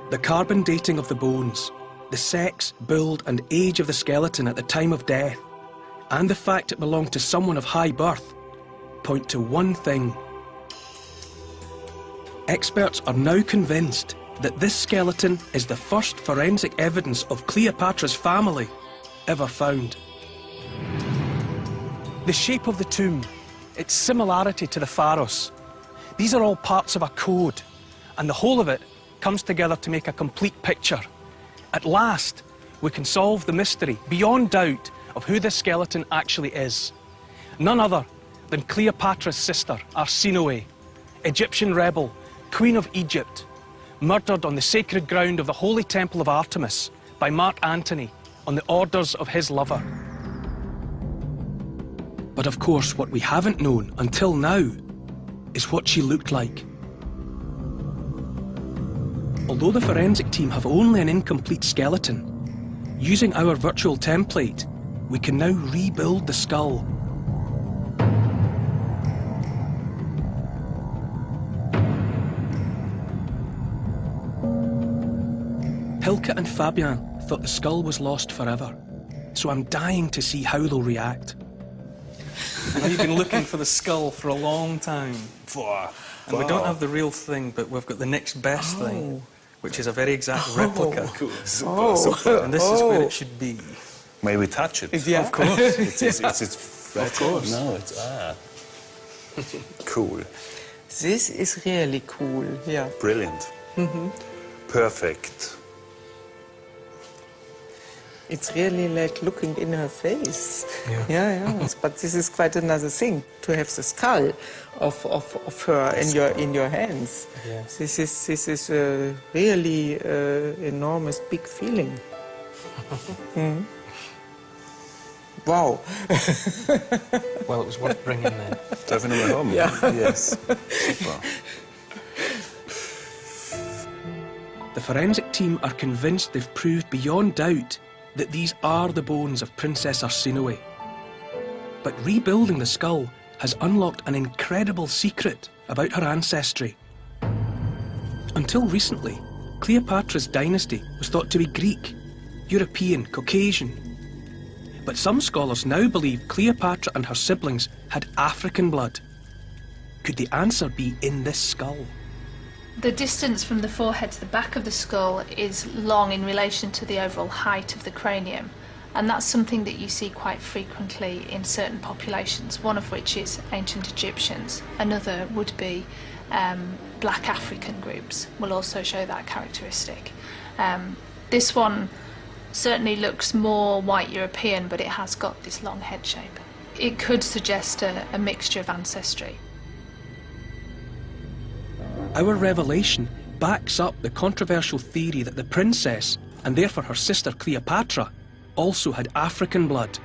The carbon dating of the bones, the sex, build and age of the skeleton at the time of death, and the fact it belonged to someone of high birth, point to one thing. Experts are now convinced that this skeleton is the first forensic evidence of Cleopatra's family ever found. The shape of the tomb, its similarity to the pharaohs, these are all parts of a code, and the whole of it comes together to make a complete picture. At last, we can solve the mystery, beyond doubt, of who this skeleton actually is. None other than Cleopatra's sister, Arsinoe, Egyptian rebel, Queen of Egypt, murdered on the sacred ground of the Holy Temple of Artemis by Mark Antony on the orders of his lover. But of course, what we haven't known until now is what she looked like. Although the forensic team have only an incomplete skeleton, using our virtual template, we can now rebuild the skull. Hilke and Fabien thought the skull was lost forever, so I'm dying to see how they'll react. I know you've been looking for the skull for a long time. And we don't have the real thing, but we've got the next best thing, which is a very exact replica. Cool. Super. And this is where it should be. May we touch it? Yeah, of course. It's of course. No, it's cool. This is really cool, yeah. Brilliant. Perfect. It's really like looking in her face. Yeah. Yeah. But this is quite another thing, to have the skull of her in your hands. Yes. This is a really enormous, big feeling. Wow. Well, it was worth bringing then. Definitely home. Yeah. Yes. Super. The forensic team are convinced they've proved beyond doubt that these are the bones of Princess Arsinoe. But rebuilding the skull has unlocked an incredible secret about her ancestry. Until recently, Cleopatra's dynasty was thought to be Greek, European, Caucasian. But some scholars now believe Cleopatra and her siblings had African blood. Could the answer be in this skull? The distance from the forehead to the back of the skull is long in relation to the overall height of the cranium, and that's something that you see quite frequently in certain populations, one of which is ancient Egyptians. Another would be black African groups, will also show that characteristic. This one certainly looks more white European, but it has got this long head shape. It could suggest a mixture of ancestry. Our revelation backs up the controversial theory that the princess, and therefore her sister Cleopatra, also had African blood.